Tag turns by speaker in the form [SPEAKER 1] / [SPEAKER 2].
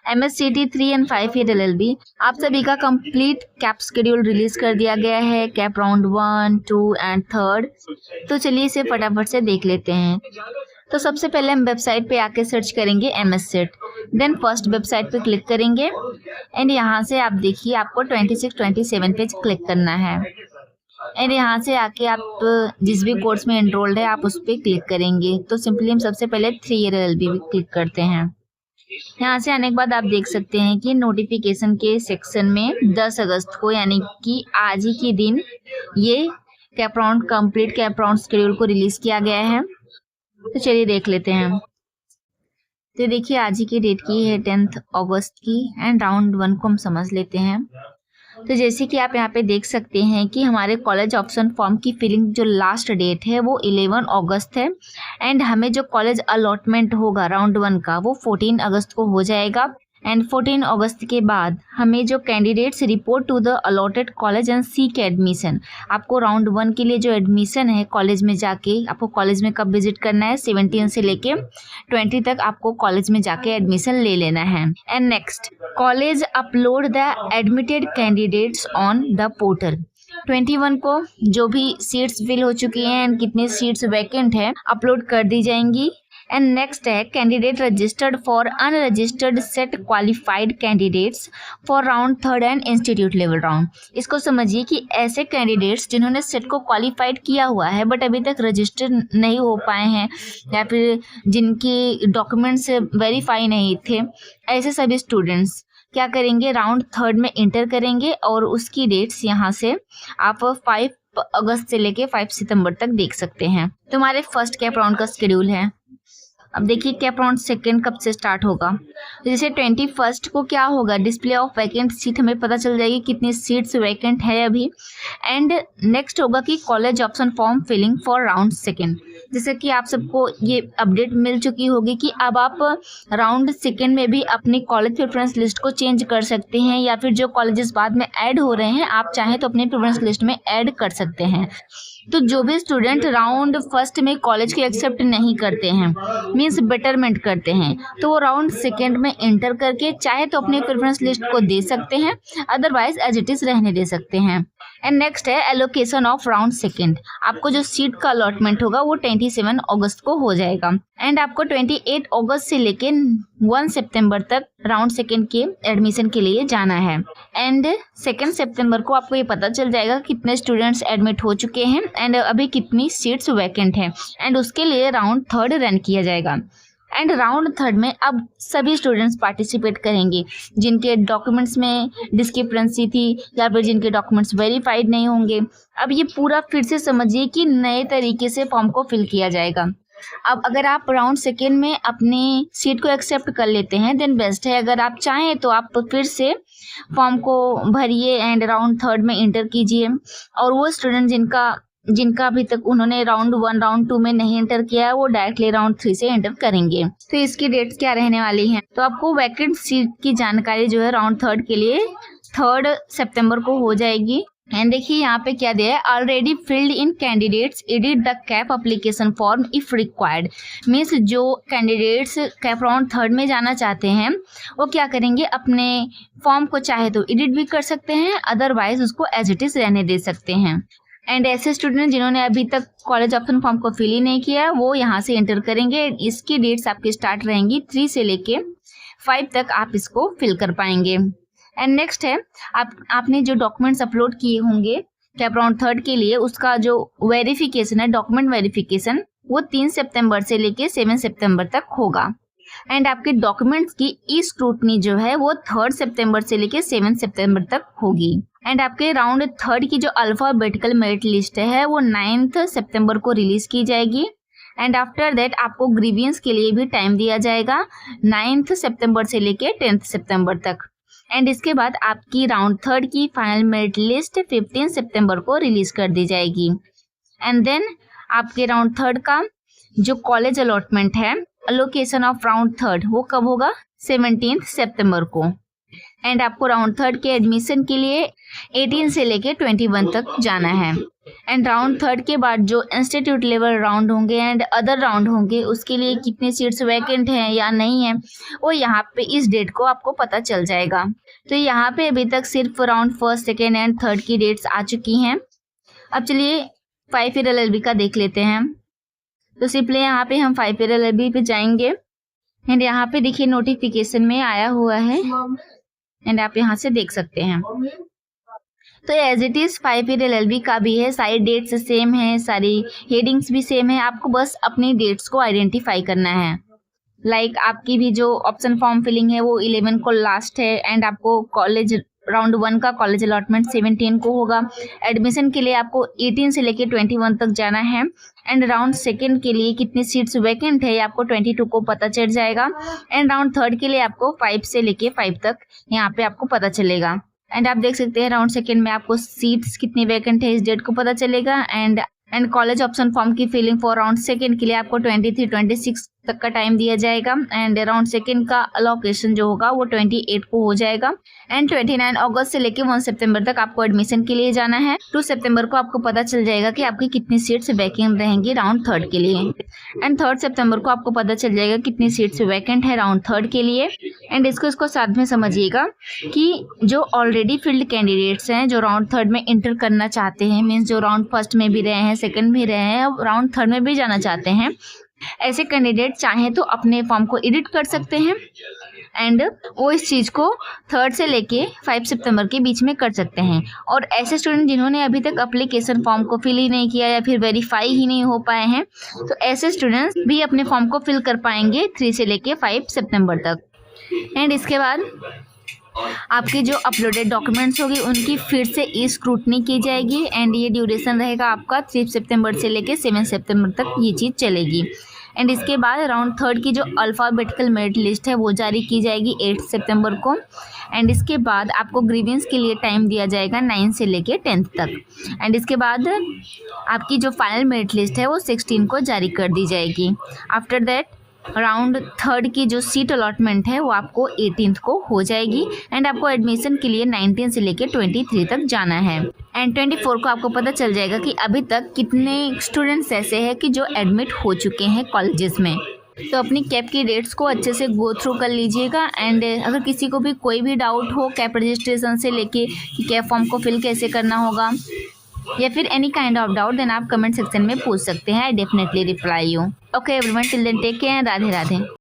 [SPEAKER 1] MSCT 3 and 5 year LLB आप सभी का कंप्लीट कैप शेड्यूल रिलीज कर दिया गया है, कैप राउंड 1, 2 एंड 3। तो चलिए इसे फटाफट से देख लेते हैं। तो सबसे पहले हम वेबसाइट पे आके सर्च करेंगे MSCET, देन फर्स्ट वेबसाइट पे क्लिक करेंगे एंड यहाँ से आप देखिए आपको 26-27 पे क्लिक करना है एंड यहाँ से आके आप जिस भी कोर्स में एनरोल्ड है आप उस पर क्लिक करेंगे। तो सिंपली हम सबसे पहले 3 ईयर LLB भी क्लिक करते हैं। यहाँ से आने के बाद आप देख सकते हैं कि नोटिफिकेशन के सेक्शन में 10 अगस्त को यानी कि आज ही के दिन ये cap round complete cap round schedule को रिलीज किया गया है। तो चलिए देख लेते हैं। तो देखिए आज ही की डेट की है 10 अगस्त की एंड राउंड 1 को हम समझ लेते हैं। तो जैसे कि आप यहाँ पे देख सकते हैं कि हमारे कॉलेज ऑप्शन फॉर्म की फिलिंग जो लास्ट डेट है वो 11 अगस्त है एंड हमें जो कॉलेज अलॉटमेंट होगा राउंड 1 का वो 14 अगस्त को हो जाएगा एंड 14 अगस्त के बाद हमें जो candidates report to the allotted college and seek admission, आपको राउंड 1 के लिए जो एडमिशन है कॉलेज में जाके आपको कॉलेज में कब विजिट करना है 17 से लेके 20 तक आपको कॉलेज में जाके एडमिशन ले लेना है। And next college upload the admitted candidates on the portal. 21 को जो भी सीट्स फिल हो चुकी हैं एंड कितनी सीट्स वैकेंट है अपलोड कर दी जाएंगी। एंड नेक्स्ट है candidate registered for unregistered set qualified candidates for round 3 and institute level round. इसको समझिए कि ऐसे कैंडिडेट्स जिन्होंने सेट को क्वालिफाइड किया हुआ है बट अभी तक रजिस्टर नहीं हो पाए हैं या फिर जिनके डॉक्यूमेंट्स वेरीफाई नहीं थे, ऐसे सभी स्टूडेंट्स क्या करेंगे राउंड 3 में इंटर करेंगे और उसकी डेट्स यहाँ से आप 5 अगस्त से लेके 5 सितंबर तक देख सकते हैं। तो हमारे फर्स्ट कैप राउंड का शेड्यूल है। अब देखिए कैप राउंड सेकेंड कब से स्टार्ट होगा। जैसे 21 को क्या होगा, डिस्प्ले ऑफ वैकेंट सीट हमें पता चल जाएगी कितनी सीट्स वैकेंट है अभी। एंड नेक्स्ट होगा कि college option form filling for round second. जैसे कि आप सबको ये अपडेट मिल चुकी होगी कि अब आप राउंड सेकेंड में भी अपनी कॉलेज प्रेफरेंस लिस्ट को चेंज कर सकते हैं या फिर जो कॉलेजेस बाद में ऐड हो रहे हैं आप चाहें तो अपनी प्रेफरेंस लिस्ट में ऐड कर सकते हैं। तो जो भी स्टूडेंट राउंड फर्स्ट में कॉलेज को एक्सेप्ट नहीं करते हैं मीन्स बेटरमेंट करते हैं तो वो राउंड सेकेंड में इंटर करके चाहे तो अपने प्रेफरेंस लिस्ट को दे सकते हैं, अदरवाइज एज इट इज रहने दे सकते हैं। एंड नेक्स्ट है एलोकेशन ऑफ राउंड सेकेंड। आपको जो सीट का अलॉटमेंट होगा वो 27 अगस्त को हो जाएगा एंड आपको 28 अगस्त से लेके 1 सितंबर तक राउंड सेकेंड के एडमिशन के लिए जाना है। एंड 2 सितंबर को आपको ये पता चल जाएगा कितने स्टूडेंट्स एडमिट हो चुके हैं एंड अभी कितनी सीट्स वैकेंट हैं एंड उसके लिए राउंड 3 रन किया जाएगा। एंड राउंड 3 में अब सभी स्टूडेंट्स पार्टिसिपेट करेंगे जिनके डॉक्यूमेंट्स में डिस्क्रिपेंसी थी या फिर जिनके डॉक्यूमेंट्स वेरीफाइड नहीं होंगे। अब ये पूरा फिर से समझिए कि नए तरीके से फॉर्म को फिल किया जाएगा। अब अगर आप राउंड सेकेंड में अपनी सीट को एक्सेप्ट कर लेते हैं देन बेस्ट है, अगर आप चाहें तो आप फिर से फॉर्म को भरिए एंड राउंड 3 में इंटर कीजिए। और वो स्टूडेंट जिनका अभी तक उन्होंने राउंड 1 राउंड 2 में नहीं एंटर किया है वो डायरेक्टली राउंड 3 से एंटर करेंगे। तो इसकी डेट्स क्या रहने वाली हैं, तो आपको वैकेंट सीट की जानकारी जो है राउंड 3 के लिए 3 सितंबर को हो जाएगी। एंड देखिए यहाँ पे क्या दिया है, already filled in candidates edit the cap application form if required. Means जो कैंडिडेट्स कैप राउंड 3 में जाना चाहते हैं वो क्या करेंगे, अपने फॉर्म को चाहे तो एडिट भी कर सकते हैं, अदरवाइज उसको एज इट इज रहने दे सकते हैं। एंड ऐसे स्टूडेंट जिन्होंने अभी तक कॉलेज ऑप्शन फॉर्म को फिल ही नहीं किया वो यहाँ से एंटर करेंगे। इसकी डेट्स आपकी स्टार्ट रहेंगी 3 से लेके 5 तक आप इसको फिल कर पाएंगे। एंड नेक्स्ट है आपने जो डॉक्यूमेंट्स अपलोड किए होंगे कैप राउंड 3 के लिए उसका जो वेरिफिकेशन है डॉक्यूमेंट वेरिफिकेशन वो 3 सितंबर से लेके 7 सितंबर तक होगा। एंड आपके डॉक्यूमेंट्स की ई स्क्रूटनी जो है वो 3 सितंबर से लेके 7 सितंबर तक होगी। एंड आपके राउंड 3 की जो अल्फाबेटिकल मेरिट लिस्ट है वो 9 सितंबर को रिलीज की जाएगी। एंड आफ्टर दैट आपको ग्रीवियंस के लिए भी टाइम दिया जाएगा 9 सितंबर से लेके 10 सितंबर तक। एंड इसके बाद आपकी राउंड 3 की फाइनल मेरिट लिस्ट 15 सितंबर को रिलीज कर दी जाएगी। एंड देन आपके राउंड 3 का जो कॉलेज अलॉटमेंट है अलोकेशन ऑफ राउंड 3 वो कब होगा, 17 सितंबर को। एंड आपको राउंड थर्ड के एडमिशन के लिए 18 से लेके 21 तक जाना है। एंड राउंड थर्ड के बाद जो इंस्टीट्यूट लेवल राउंड होंगे एंड अदर राउंड होंगे उसके लिए कितने सीट्स वैकेंट हैं या नहीं है वो यहाँ पे इस डेट को आपको पता चल जाएगा। तो यहाँ पे अभी तक सिर्फ round first, second and third की डेट्स आ चुकी हैं। अब चलिए 5 ईयर LLB का देख लेते हैं। तो सिंपली यहाँ पे हम 5 ईयर LLB पे जाएंगे एंड यहाँ पे देखिए नोटिफिकेशन में आया हुआ है एंड आप यहाँ से देख सकते हैं। तो as it is 5 year LLB का भी है, सारी डेट्स सेम है, सारी हेडिंग्स भी सेम है। आपको बस अपनी डेट्स को आइडेंटिफाई करना है। लाइक आपकी भी जो ऑप्शन फॉर्म फिलिंग है वो 11 को लास्ट है एंड आपको कॉलेज राउंड 1 का कॉलेज अलॉटमेंट 17 को होगा। एडमिशन के लिए आपको 18 से लेके 21 तक जाना है एंड राउंड सेकेंड के लिए कितनी सीट्स वैकेंट है आपको 22 को पता चल जाएगा। एंड राउंड थर्ड के लिए आपको 5 से लेके 5 तक यहाँ पे आपको पता चलेगा। एंड आप देख सकते हैं राउंड सेकेंड में आपको सीट्स कितनी वैकेंट है इस डेट को पता चलेगा। एंड कॉलेज ऑप्शन फॉर्म की फिलिंग फॉर राउंड सेकेंड के लिए आपको 23, 26 तक का टाइम दिया जाएगा। एंड राउंड सेकेंड का अलोकेशन जो होगा वो 28 को हो जाएगा। एंड 29 अगस्त से लेके 1 सितंबर तक आपको एडमिशन के लिए जाना है। 2 सितंबर को आपको पता चल जाएगा कि आपकी कितनी सीट्स वैकेंट रहेंगी राउंड थर्ड के लिए। एंड 3 सितंबर को आपको पता चल जाएगा कितनी सीट्स वैकेंट है राउंड थर्ड के लिए। एंड इसको साथ में समझिएगा कि जो ऑलरेडी फिल्ड कैंडिडेट्स हैं जो राउंड थर्ड में इंटर करना चाहते हैं, मीन्स जो राउंड फर्स्ट में भी रहे हैं, सेकंड में रहे हैं, राउंड थर्ड में भी जाना चाहते हैं, ऐसे कैंडिडेट चाहें तो अपने फॉर्म को एडिट कर सकते हैं एंड वो इस चीज़ को 3 से लेके 5 सितंबर के बीच में कर सकते हैं। और ऐसे स्टूडेंट जिन्होंने अभी तक एप्लीकेशन फॉर्म को फिल ही नहीं किया या फिर वेरीफाई ही नहीं हो पाए हैं, तो ऐसे स्टूडेंट्स भी अपने फॉर्म को फिल कर पाएंगे 3 से लेके 5 सितंबर तक। एंड इसके बाद आपके जो अपलोडेड डॉक्यूमेंट्स होगी उनकी फिर से ई स्क्रूटनी की जाएगी एंड ये ड्यूरेशन रहेगा आपका 3 सितंबर से लेके 7 सितंबर तक ये चीज़ चलेगी। एंड इसके बाद राउंड थर्ड की जो अल्फ़ाबेटिकल मेरिट लिस्ट है वो जारी की जाएगी 8 सितंबर को। एंड इसके बाद आपको ग्रीवेंस के लिए टाइम दिया जाएगा 9 से लेके 10th तक। एंड इसके बाद आपकी जो फाइनल मेरिट लिस्ट है वो 16 को जारी कर दी जाएगी। आफ्टर दैट राउंड थर्ड की जो सीट अलॉटमेंट है वो आपको 18th को हो जाएगी एंड आपको एडमिशन के लिए 19 से लेके 23 तक जाना है। एंड 24 को आपको पता चल जाएगा कि अभी तक कितने स्टूडेंट्स ऐसे हैं कि जो एडमिट हो चुके हैं कॉलेजेस में। तो अपनी कैप की डेट्स को अच्छे से गो थ्रू कर लीजिएगा। एंड अगर किसी को भी कोई भी डाउट हो कैप रजिस्ट्रेशन से लेके कि कैप फॉर्म को फिल कैसे करना होगा या फिर any kind of doubt, then आप कमेंट सेक्शन में पूछ सकते हैं। I definitely reply you. Okay everyone, till then take care, Radhe Radhe.